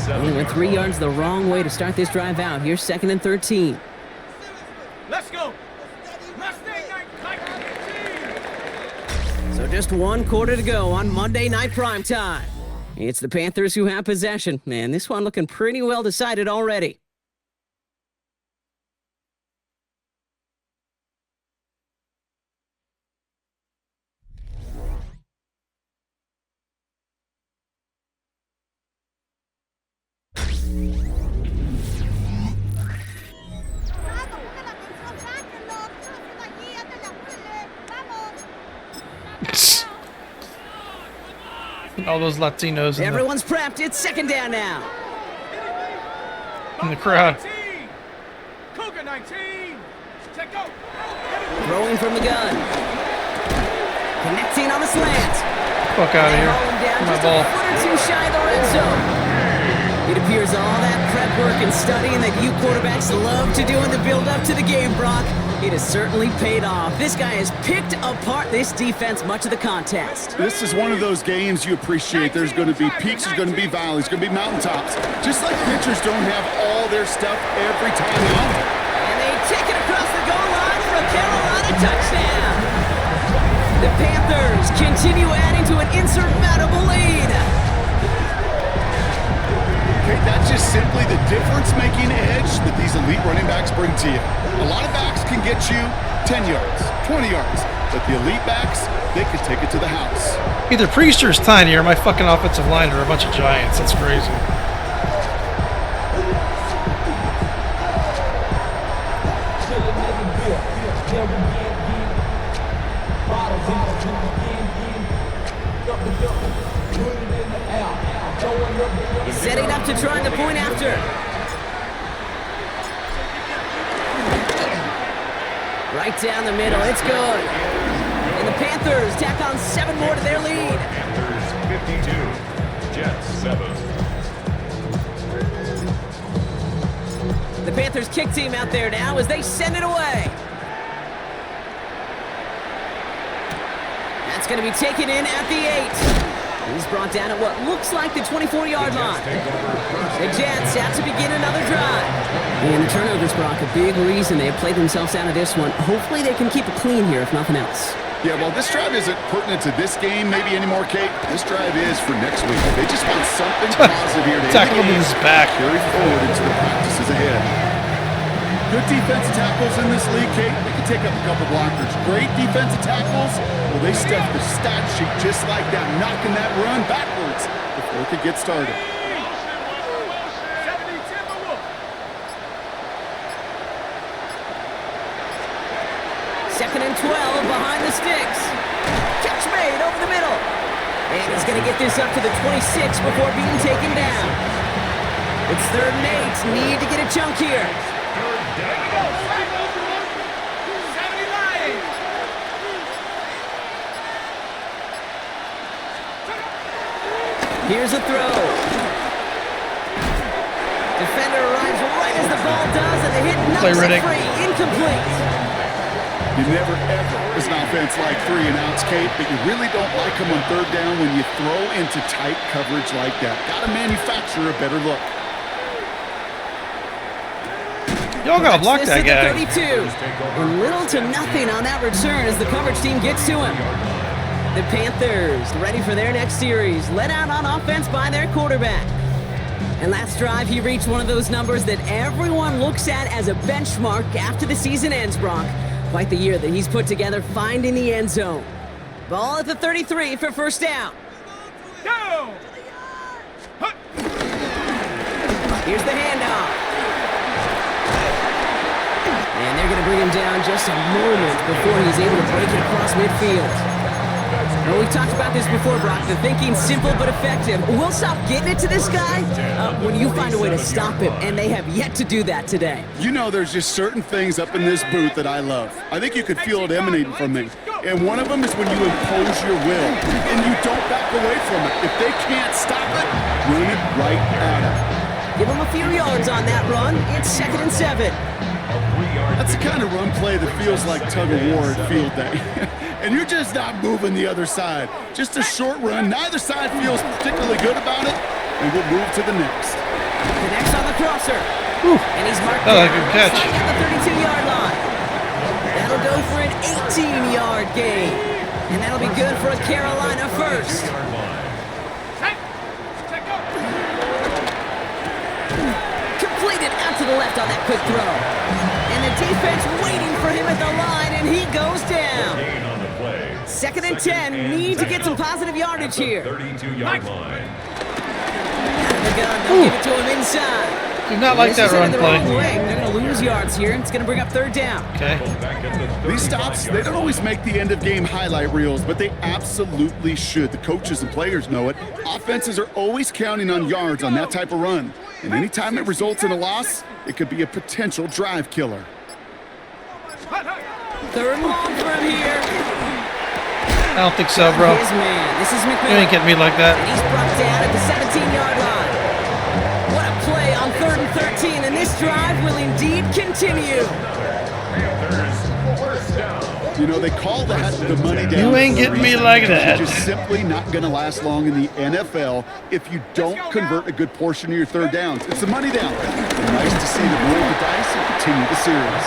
Only went 3 yards the wrong way to start this drive out. Here's 2nd and 13. Let's go. Mustang night. So just 1 quarter to go on Monday Night Primetime. It's the Panthers who have possession. Man, this one looking pretty well decided already. All those Latinos Everyone's prepped. It's 2nd down now. in the crowd. Cougar 19. Check go. Throwing from the gun. Connecting on the slant. Fuck out of here. Hauling down My just ball. a foot or two shy of the red zone. It appears all that prep work and studying that you quarterbacks love to do in the build-up to the game, Brock, it has certainly paid off. This guy has picked apart this defense much of the contest. This is one of those games you appreciate. There's going to be peaks, there's going to be valleys, there's going to be mountaintops. Just like pitchers don't have all their stuff every time out. And they take it across the goal line for a Carolina touchdown. The Panthers continue adding to an insurmountable lead. Okay, that's just simply the difference-making edge that these elite running backs bring to you. A lot of backs can get you 10 yards, 20 yards, but the elite backs, they can take it to the house. Either Priester's tiny or my fucking offensive line are a bunch of giants. That's crazy. Setting up to try the point after. Right down the middle, it's good. And the Panthers tack on 7 more to their lead. Panthers 52, Jets 7. The Panthers kick team out there now as they send it away. That's going to be taken in at the 8. He's brought down at what looks like the 24-yard line. The Jets out to begin another drive. And the turnovers, Brock, a big reason they have played themselves out of this one. Hopefully they can keep it clean here, if nothing else. Yeah, well, this drive isn't pertinent to this game maybe anymore, Kate. This drive is for next week. They just want something positive here to Tackle him in his back. carry forward into the practices ahead. Good defensive tackles in this league, Kate. They can take up a couple blockers. Great defensive tackles. Well, they stuff the stat sheet just like that, knocking that run backwards before it could get started. Second and 12 behind the sticks. Catch made over the middle. And he's going to get this up to the 26 before being taken down. It's 3rd and 8. Need to get a chunk here. Here's a throw. Defender arrives right as the ball does, and the hit knocks it free. Incomplete. You never, ever, as an offense, like 3 and outs, Kate, but you really don't like them on 3rd down when you throw into tight coverage like that. Got to manufacture a better look. Y'all gotta block This that is the guy. 32. And little to nothing on that return as the coverage team gets to him. The Panthers ready for their next series, led out on offense by their quarterback. And last drive, he reached one of those numbers that everyone looks at as a benchmark after the season ends, Brock. Quite the year that he's put together finding the end zone. Ball at the 33 for first down. Down! Here's the handoff. And they're going to bring him down just a moment before he's able to break it across midfield. Well, we've talked about this before, Brock. The thinking's simple but effective. We'll stop getting it to this guy when you find a way to stop him, and they have yet to do that today. You know, there's just certain things up in this booth that I love. I think you could feel it emanating from me. And one of them is when you impose your will, and you don't back away from it. If they can't stop it, run it right at them. Give him a few yards on that run. It's 2nd and 7. That's the kind of run play that feels like tug-of-war at field day. And you're just not moving the other side. Just a short run. Neither side feels particularly good about it, and we'll move to the next. Connects on the crosser. Whew. And he's marked That was a down good catch. at the 32-yard line. That'll go for an 18-yard gain. And that'll be good for a Carolina first. Completed out to the left on that quick throw. And the defense waiting for him at the line, and he goes down. 2nd and 10. Need to get some positive yardage here. 32-yard line. Out of the gun, they'll give it to him inside. Do not like This that is run headed the wrong play. way. They're going to lose yards here. It's going to bring up 3rd down. Okay. These stops, they don't always make the end-of-game highlight reels, but they absolutely should. The coaches and players know it. Offenses are always counting on yards on that type of run. And anytime it results in a loss, it could be a potential drive killer. 3rd and long for him here. I don't think so, bro. His man. This is You McMillan. ain't getting me like that. And he's brought down at the 17-yard line. What a play on 3rd and 13, and this drive will indeed continue. You know, they call that the money down. You ain't getting me like that. You're just simply not going to last long in the NFL if you don't convert a good portion of your 3rd downs. It's the money down. Nice to see them roll the dice and continue the series.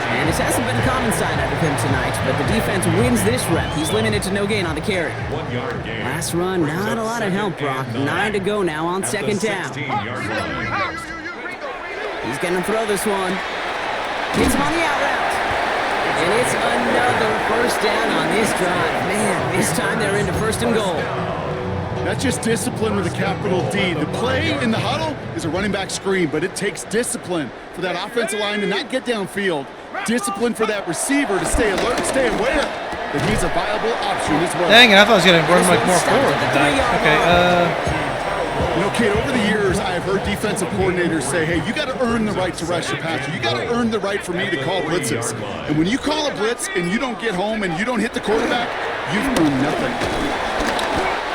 And this hasn't been a common side out of him tonight, but the defense wins this rep. He's limited to no gain on the carry. 1 yard gain. Last run, not a lot of help, Brock. 9 to go now on 2nd down. 16-yard line. He's going to throw this one. Hits him on the out route. And it's another first down on this drive. Man, this time they're into 1st and goal. That's just discipline with a capital D. The play in the huddle is a running back screen, but it takes discipline for that offensive line to not get downfield. Discipline for that receiver to stay alert, stay aware that he's a viable option as well. Dang it, I thought I was going to run like more forward than that. Okay, You know, Kate, over the years, I have heard defensive coordinators say, hey, you got to earn the right to rush the passer. You got to earn the right for me to call blitzes. And when you call a blitz and you don't get home and you don't hit the quarterback, you've earned nothing.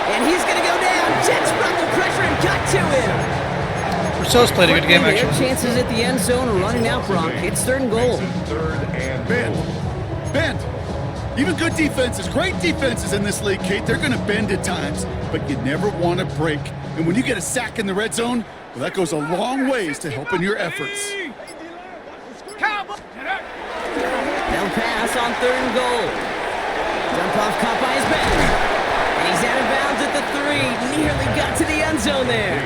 And he's going to go down. Jets brought the pressure and got to him. Rousseau's played a good game, Their actually. chances at the end zone are running out, Brock. It's 3rd and goal. Bend. Even good defenses, great defenses in this league, Kate, they're going to bend at times, but you never want to break. And when you get a sack in the red zone, well, that goes a long ways to helping your efforts. They'll pass on 3rd and goal. Dump off caught by his back. And he's out of bounds at the 3. Nearly got to the end zone there.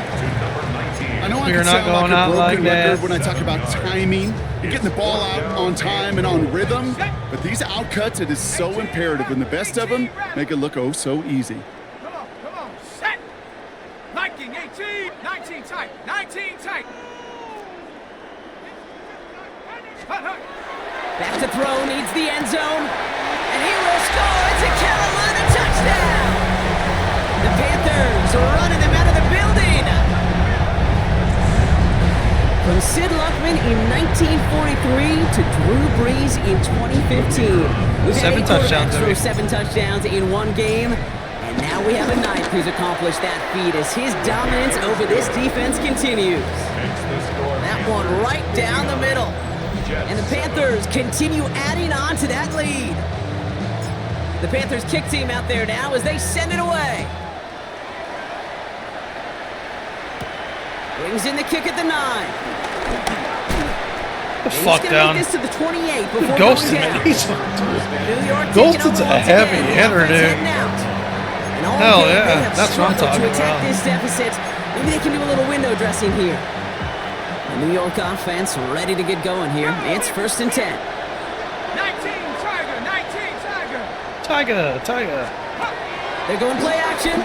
I know I We're can not sound like going a out broken like record that. when I talk about timing and getting the ball out on time and on rhythm, but these outcuts, it is so imperative, and the best of them make it look oh so easy. Come on, set. 19, 18, 19 tight, 19 tight. Back to throw, needs the end zone. And he will score. It's a Carolina touchdown. The Panthers are running them out of the building. From Sid Luckman in 1943 to Drew Brees in 2015. We've had 7 8 touchdowns, quarterbacks throw baby. 7 touchdowns in one game. And now we have a 9th who's accomplished that feat as his dominance over this defense continues. That one right down the middle. And the Panthers continue adding on to that lead. The Panthers kick team out there now as they send it away. Brings in the kick at the 9. The And fuck he's gonna down. make this to the 28 before Ghosted going down. me. He's New York Ghosted's taking a over once heavy again. hitter, Offense dude. heading out. And all Hell game, yeah, they have that's what I'm struggled talking to attack about. this deficit. Maybe they can do a little window dressing here. The New York offense ready to get going here. It's 1st and 10. 19 Tiger. Tiger. They're going play action.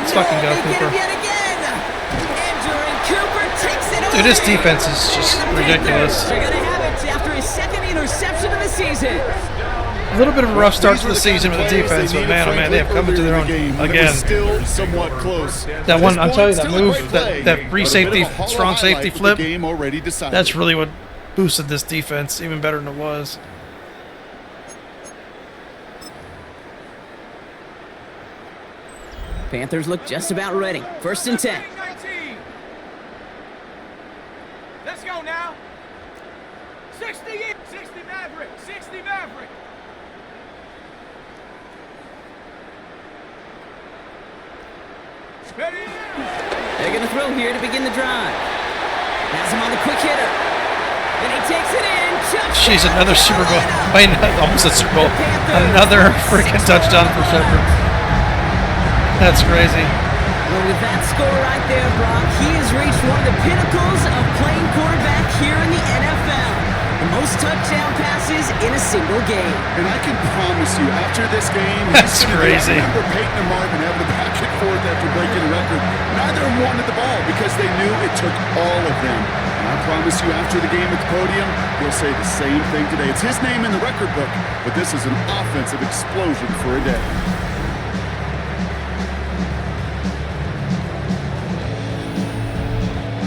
Let's fucking go, They get him Cooper. yet again. Andrew Cooper takes it away. Dude, this defense is just And the ridiculous. Panthers are going to have it after his 2nd interception of the season. A little bit of a rough start These to were the kind of season with the players defense, they but needed, man, oh man, they have come frankly, into their earlier own in the game, but it again. was still somewhat close. That one, I'm telling you, that Still a move, great play, that free but a bit safety, of a hollow strong safety highlight with the flip, game already decided. that's really what boosted this defense even better than it was. Panthers look just about ready. 1st and 10. 19. Let's go now. 60 Maverick. 60 Maverick. Ready? They're going to throw here to begin the drive. Has him on the quick hitter. And he takes it in. Touchdown, She's another Super Bowl. Carolina. Wait, almost a Super Bowl. Another freaking touchdown for Shepard. That's crazy. Well, with that score right there, Brock, he has reached one of the pinnacles of playing quarterback here in the NFL. The most touchdown passes in a single game. And I can promise you, after this game, That's he's gonna be- crazy. I remember Peyton and Marvin having a back and forth after breaking a record. Neither of them wanted the ball because they knew it took all of them. And I promise you, after the game at the podium, he'll say the same thing today. It's his name in the record book, but this is an offensive explosion for a day.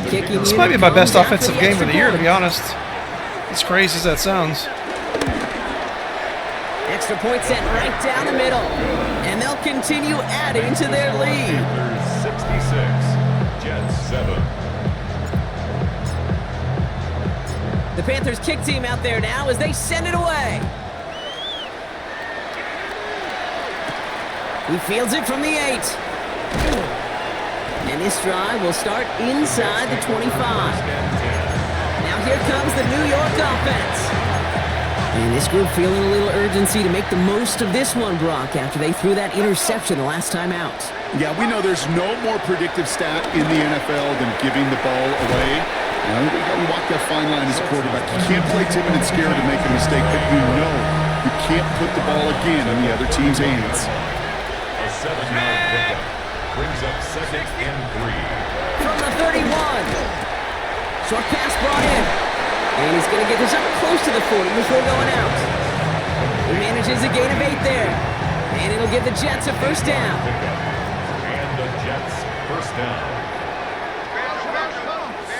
This might be my best offensive game of the year, to be honest. As crazy as that sounds. Extra point set right down the middle. And they'll continue adding to their lead. Panthers 66, Jets 7. The Panthers kick team out there now as they send it away. He fields it from the 8. And this drive will start inside the 25. Now here comes the New York offense. And this group feeling a little urgency to make the most of this one, Brock, after they threw that interception the last time out. Yeah, we know there's no more predictive stat in the NFL than giving the ball away. You know, you walk that fine line as a quarterback. You can't play timid and scared to make a mistake, but you know you can't put the ball again in the other team's hands. A 7-yard pickup brings up 2nd and 3. From the 31. Short pass brought in. And he's going to get this up close to the 40 before going out. He manages a gain of 8 there. And it'll give the Jets a first down. And the Jets first down.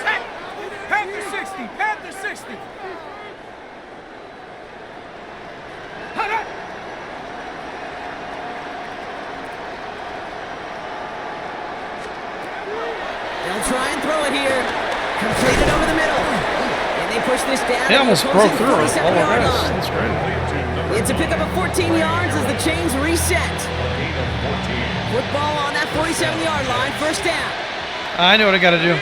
Set. Panther 60. Panther 60. Hut up. They'll try and throw it here. Completed over the middle. And they they push this down. He almost broke through all of 47-yard this. line. That's great. It's a pickup of 14 yards as the chains reset. Football on that 47-yard line, first down. I know what I got to do.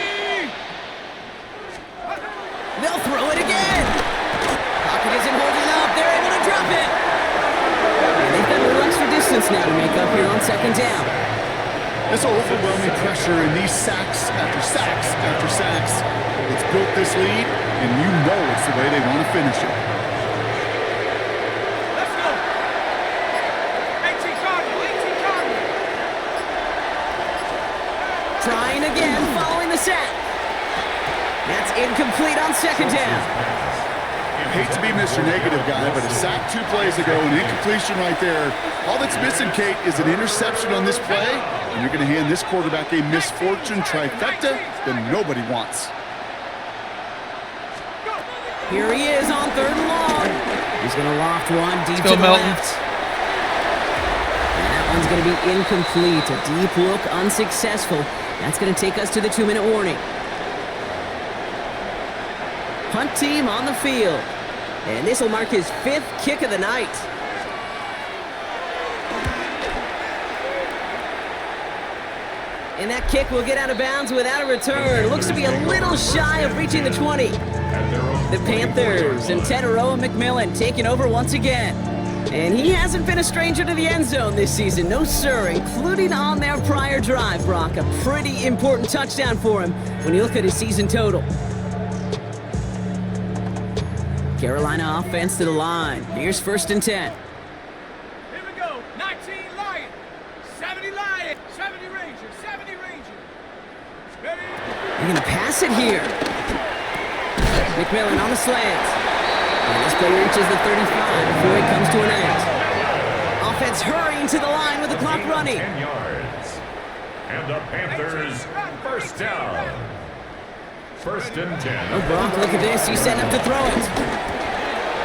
They'll throw it again. Pocket isn't holding up. They're able to drop it. And they've got a little extra distance now to make up here on second down. This overwhelming pressure and these sacks after sacks after sacks. It's built this lead, and you know it's the way they want to finish it. Let's go. 18 Cardinal. Trying again, following the sack. That's incomplete on second down. I hate to be Mr. Negative guy, but a sack 2 plays ago, an incompletion right there. All that's missing, Kate, is an interception on this play, and you're going to hand this quarterback a misfortune trifecta that nobody wants. Here he is on third and long. He's going to loft one deep go, to the Melton. left. And that one's going to be incomplete. A deep look, unsuccessful. That's going to take us to the 2-minute warning. Punt team on the field. And this will mark his 5th kick of the night. And that kick will get out of bounds without a return. Looks to be a little shy of reaching the 20. The Panthers and Teteroa McMillan taking over once again. And he hasn't been a stranger to the end zone this season. No, sir, including on their prior drive, Brock. A pretty important touchdown for him when you look at his season total. Carolina offense to the line. Here's 1st and 10. Here we go. 19 Lions. 70 Lions. 70 Rangers. 70 Rangers. Ready? They're going to pass it here. McMillan on the slant. And this play reaches the 35 before it comes to an end. Offense hurrying to the line with the clock running. 10 yards. And the Panthers, first down. 1st and 10. Oh, Brock, look at this. He's setting up to throw it.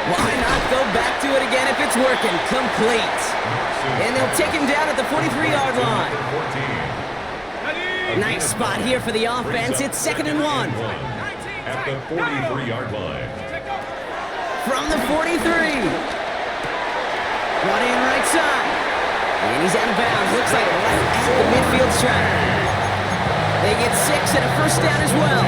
Why not go back to it again if it's working? Complete. And they'll take him down at the 43-yard line. Nice spot here for the offense. It's 2nd and 1. At the 43-yard line. From the 43. Running right side. And he's out of bounds. Looks like right at the midfield stripe. They get 6 and a first down as well.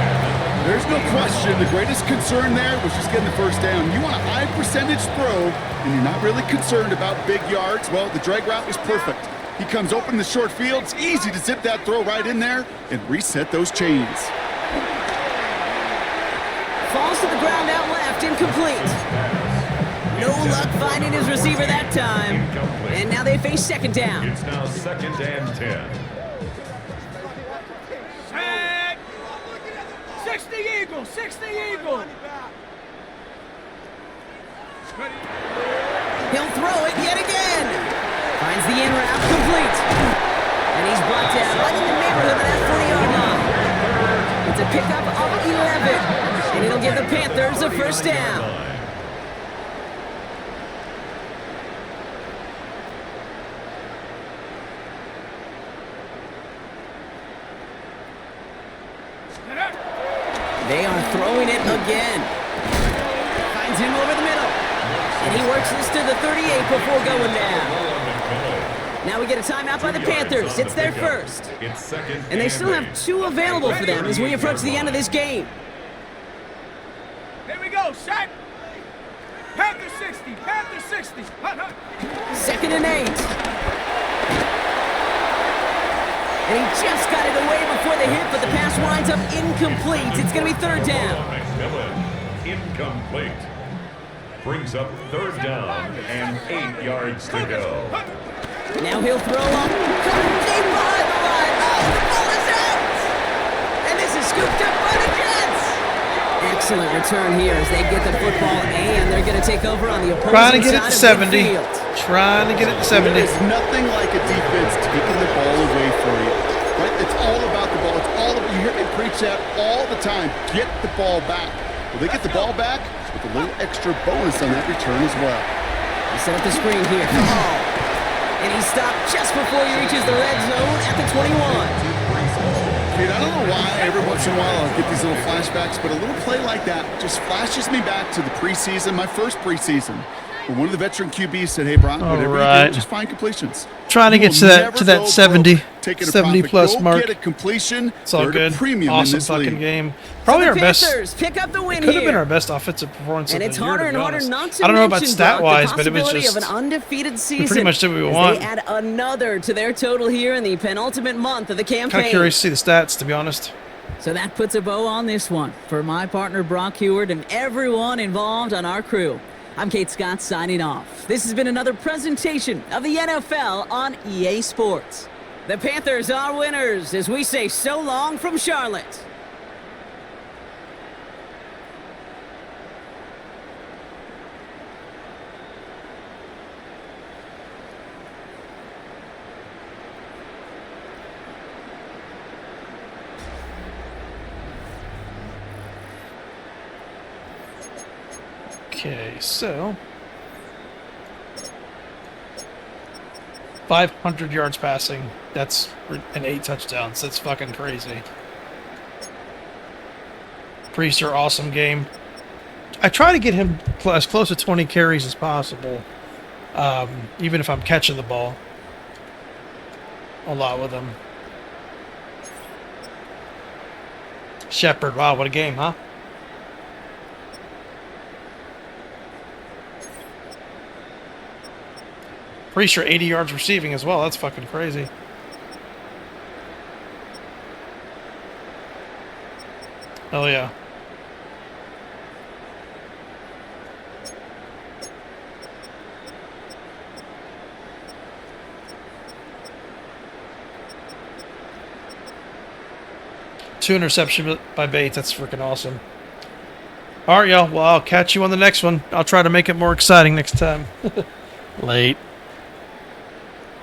There's no question the greatest concern there was just getting the first down. You want a high percentage throw, and you're not really concerned about big yards. Well, the drag route was perfect. He comes open in the short field. It's easy to zip that throw right in there and reset those chains. Falls to the ground out left, incomplete. No luck finding his receiver that time. And now they face 2nd down. It's now 2nd and 10. Set. 60 Eagles. 60 Eagles. Ready? He'll throw it yet again. Finds the in route, complete. And he's brought down right in the neighborhood of that 40-yard line. It's a pickup of 11. And it'll give the Panthers a first down. They are throwing it again. Finds him over the middle. And he works this to the 38 before going down. Now we get a timeout by the Panthers. It's their first. It's 2nd And they still have 2 available for them as we approach the end of this game. Here we go. Set. Panther 60. Panther 60. Hut, hut. 2nd and 8. And he just got it away before the hit, but the pass winds up incomplete. It's going to be 3rd down. McMillan, incomplete. Brings up 3rd down and 8 yards to go. Now he'll throw up. Deep behind the line. Oh, the ball is out. And this is scooped up by the Jets. Excellent return here as they get the football, and they're going to take over on the opposing Trying to get it to side of 70. midfield. Trying to get it to 70. There's nothing like a defense taking the ball away from you. Right? It's all about the ball. It's all about, you hear me preach that all the time. Get the ball back. Well, they get the ball back with a little extra bonus on that return as well. He set up the screen here. And he stopped just before he reaches the red zone at the 21. Dude, I don't know why every once in a while I'll get these little flashbacks, but a little play like that just flashes me back to the preseason, my first preseason. When one of the veteran QBs said, hey, Brock, whatever you do, just find completions. Trying to get to that 70 plus mark. Get a completion. It's all good. Awesome fucking game. Probably So our the best. Panthers pick up the win Could have here. been our best offensive performance And of it's the year, harder to and be harder honest. not to I don't know about mention, stat Brock, wise, the but it was possibility just of an undefeated season. we pretty much did what we as want. They add another to their total here in the penultimate month of the campaign. Kind of curious to see the stats, to be honest. So that puts a bow on this one for my partner Brock Heward and everyone involved on our crew. I'm Kate Scott signing off. This has been another presentation of the NFL on EA Sports. The Panthers are winners as we say so long from Charlotte. Okay, so 500 yards passing. That's and 8 touchdowns. That's fucking crazy. Priester, awesome game. I try to get him as close to 20 carries as possible, even if I'm catching the ball a lot with him. Shepard, wow, what a game, huh? Pretty sure 80 yards receiving as well. That's fucking crazy. Hell yeah. Two interception by Bates. That's freaking awesome. All right, y'all. Well, I'll catch you on the next one. I'll try to make it more exciting next time. Late.